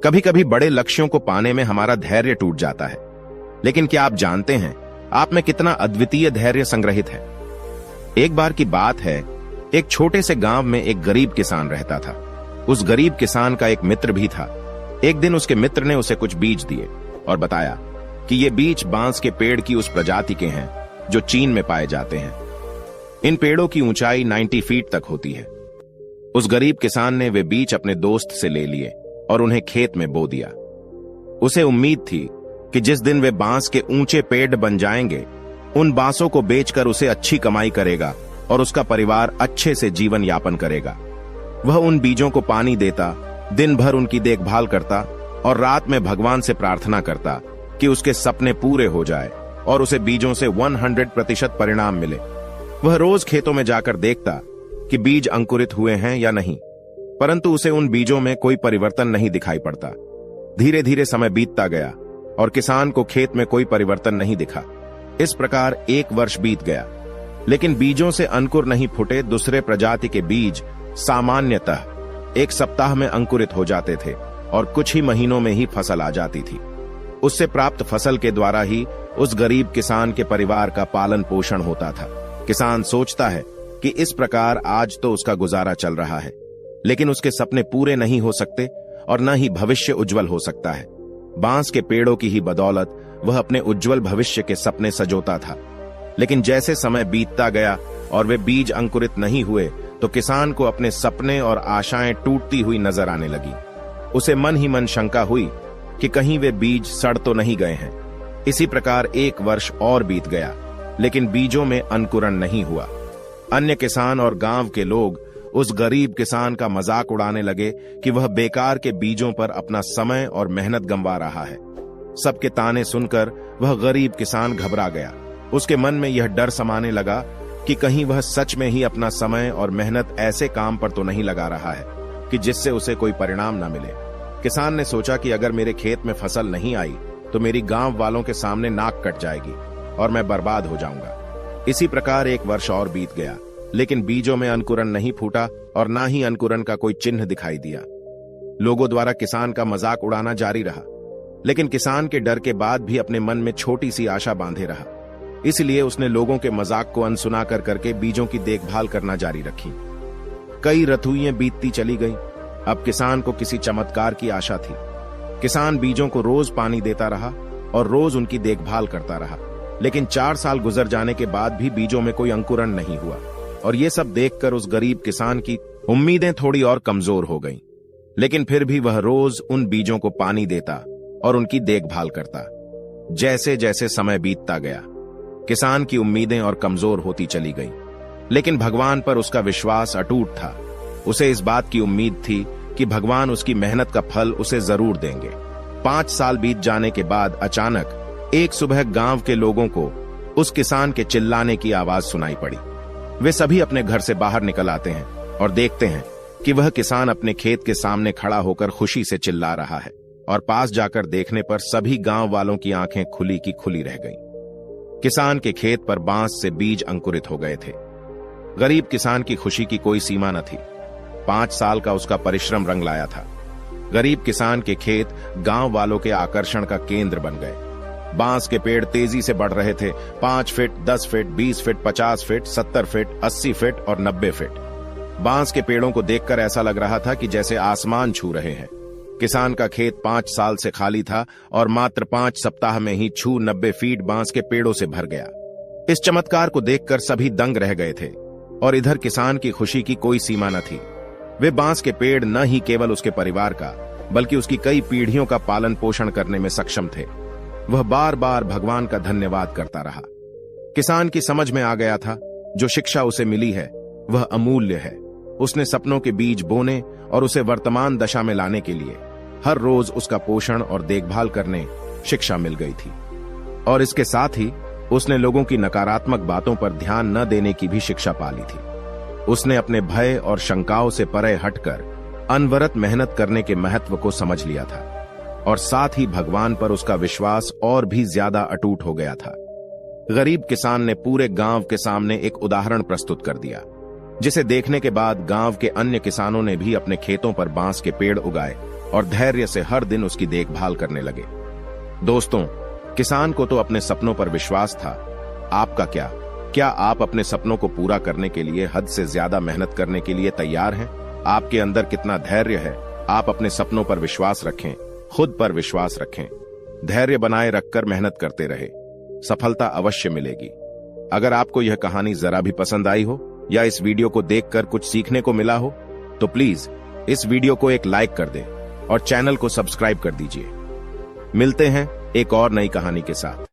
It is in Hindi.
कभी कभी बड़े लक्ष्यों को पाने में हमारा धैर्य टूट जाता है, लेकिन क्या आप जानते हैं आप में कितना अद्वितीय धैर्य संग्रहित है। एक बार की बात है, एक छोटे से गांव में एक गरीब किसान रहता था। उस गरीब किसान का एक मित्र भी था। एक दिन उसके मित्र ने उसे कुछ बीज दिए और बताया कि ये बीज बांस के पेड़ की उस प्रजाति के हैं जो चीन में पाए जाते हैं। इन पेड़ों की ऊंचाई 90 फीट तक होती है। उस गरीब किसान ने वे बीज अपने दोस्त से ले लिए और उन्हें खेत में बो दिया। उसे उम्मीद थी कि जिस दिन वे बांस के ऊंचे पेड़ बन जाएंगे, उन बांसों को बेचकर उसे अच्छी कमाई करेगा और उसका परिवार अच्छे से जीवन यापन करेगा। वह उन बीजों को पानी देता, दिन भर उनकी देखभाल करता और रात में भगवान से प्रार्थना करता कि उसके सपने पूरे हो जाए और उसे बीजों से 100% परिणाम मिले। वह रोज खेतों में जाकर देखता कि बीज अंकुरित हुए हैं या नहीं, परंतु उसे उन बीजों में कोई परिवर्तन नहीं दिखाई पड़ता। धीरे धीरे समय बीतता गया और किसान को खेत में कोई परिवर्तन नहीं दिखा। इस प्रकार 1 वर्ष बीत गया, लेकिन बीजों से अंकुर नहीं फूटे दूसरे प्रजाति के बीज सामान्यतः 1 सप्ताह में अंकुरित हो जाते थे और कुछ ही महीनों में ही फसल आ जाती थी। उससे प्राप्त फसल के द्वारा ही उस गरीब किसान के परिवार का पालन पोषण होता था। किसान सोचता है कि इस प्रकार आज तो उसका गुजारा चल रहा है, लेकिन उसके सपने पूरे नहीं हो सकते और न ही भविष्य उज्जवल हो सकता है। बांस के पेड़ों की ही बदौलत वह अपने उज्जवल भविष्य के सपने सजोता था। लेकिन जैसे समय बीतता गया और वे बीज अंकुरित नहीं हुए, तो किसान को अपने सपने और आशाएं टूटती हुई नजर आने लगी। उसे मन ही मन शंका हुई कि कहीं वे बीज सड़ तो नहीं गए हैं। इसी प्रकार 1 वर्ष और बीत गया, लेकिन बीजों में अंकुरण नहीं हुआ। अन्य किसान और गांव के लोग उस गरीब किसान का मजाक उड़ाने लगे कि वह बेकार के बीजों पर अपना समय और मेहनत गंवा रहा है। सबके ताने सुनकर वह गरीब किसान घबरा गया। उसके मन में यह डर समाने लगा कि कहीं वह सच में ही अपना समय और मेहनत ऐसे काम पर तो नहीं लगा रहा है कि जिससे उसे कोई परिणाम न मिले। किसान ने सोचा कि अगर मेरे खेत में फसल नहीं आई तो मेरी गांव वालों के सामने नाक कट जाएगी और मैं बर्बाद हो जाऊंगा। इसी प्रकार 1 वर्ष और बीत गया, लेकिन बीजों में अंकुरण नहीं फूटा और ना ही अंकुरण का कोई चिन्ह दिखाई दिया। लोगों द्वारा किसान का मजाक उड़ाना जारी रहा, लेकिन किसान के डर के बाद भी अपने मन में छोटी सी आशा बांधे रहा। इसलिए उसने लोगों के मजाक को अनसुना कर करके बीजों की देखभाल करना जारी रखी। कई ऋतुएं बीतती चली गईं। अब किसान को किसी चमत्कार की आशा थी। किसान बीजों को रोज पानी देता रहा और रोज उनकी देखभाल करता रहा, लेकिन 4 साल गुजर जाने के बाद भी बीजों में कोई अंकुरण नहीं हुआ। और ये सब देखकर उस गरीब किसान की उम्मीदें थोड़ी और कमजोर हो गईं। लेकिन फिर भी वह रोज उन बीजों को पानी देता और उनकी देखभाल करता। जैसे जैसे समय बीतता गया, किसान की उम्मीदें और कमजोर होती चली गईं, लेकिन भगवान पर उसका विश्वास अटूट था। उसे इस बात की उम्मीद थी कि भगवान उसकी मेहनत का फल उसे जरूर देंगे। 5 साल बीत जाने के बाद अचानक एक सुबह गांव के लोगों को उस किसान के चिल्लाने की आवाज सुनाई पड़ी। वे सभी अपने घर से बाहर निकल आते हैं और देखते हैं कि वह किसान अपने खेत के सामने खड़ा होकर खुशी से चिल्ला रहा है। और पास जाकर देखने पर सभी गांव वालों की आंखें खुली की खुली रह गईं। किसान के खेत पर बांस से बीज अंकुरित हो गए थे। गरीब किसान की खुशी की कोई सीमा न थी। 5 साल का उसका परिश्रम रंग लाया था। गरीब किसान के खेत गांव वालों के आकर्षण का केंद्र बन गए। बांस के पेड़ तेजी से बढ़ रहे थे। 5 feet, 10 feet, 20 feet, 50 feet, 70 feet, 80 feet और 90 फीट। बांस के पेड़ों को देखकर ऐसा लग रहा था कि जैसे आसमान छू रहे हैं। किसान का खेत 5 साल से खाली था और मात्र 5 सप्ताह में ही 90 फीट बांस के पेड़ों से भर गया। इस चमत्कार को देखकर सभी दंग रह गए थे और इधर किसान की खुशी की कोई सीमा न थी। वे बांस के पेड़ न ही केवल उसके परिवार का, बल्कि उसकी कई पीढ़ियों का पालन पोषण करने में सक्षम थे। वह बार बार भगवान का धन्यवाद करता रहा। किसान की समझ में आ गया था, जो शिक्षा उसे मिली है वह अमूल्य है। उसने सपनों के बीज बोने और उसे वर्तमान दशा में लाने के लिए हर रोज उसका पोषण और देखभाल करने शिक्षा मिल गई थी। और इसके साथ ही उसने लोगों की नकारात्मक बातों पर ध्यान न देने की भी शिक्षा पा ली थी। उसने अपने भय और शंकाओं से परे हटकर अनवरत मेहनत करने के महत्व को समझ लिया था और साथ ही भगवान पर उसका विश्वास और भी ज्यादा अटूट हो गया था। गरीब किसान ने पूरे गांव के सामने एक उदाहरण प्रस्तुत कर दिया, जिसे देखने के बाद गांव के अन्य किसानों ने भी अपने खेतों पर बांस के पेड़ उगाए और धैर्य से हर दिन उसकी देखभाल करने लगे। दोस्तों, किसान को तो अपने सपनों पर विश्वास था। आपका क्या आप अपने सपनों को पूरा करने के लिए हद से ज्यादा मेहनत करने के लिए तैयार हैं? आपके अंदर कितना धैर्य है? आप अपने सपनों पर विश्वास रखें, खुद पर विश्वास रखें, धैर्य बनाए रखकर मेहनत करते रहे, सफलता अवश्य मिलेगी। अगर आपको यह कहानी जरा भी पसंद आई हो या इस वीडियो को देखकर कुछ सीखने को मिला हो तो प्लीज इस वीडियो को एक लाइक कर दें और चैनल को सब्सक्राइब कर दीजिए। मिलते हैं एक और नई कहानी के साथ।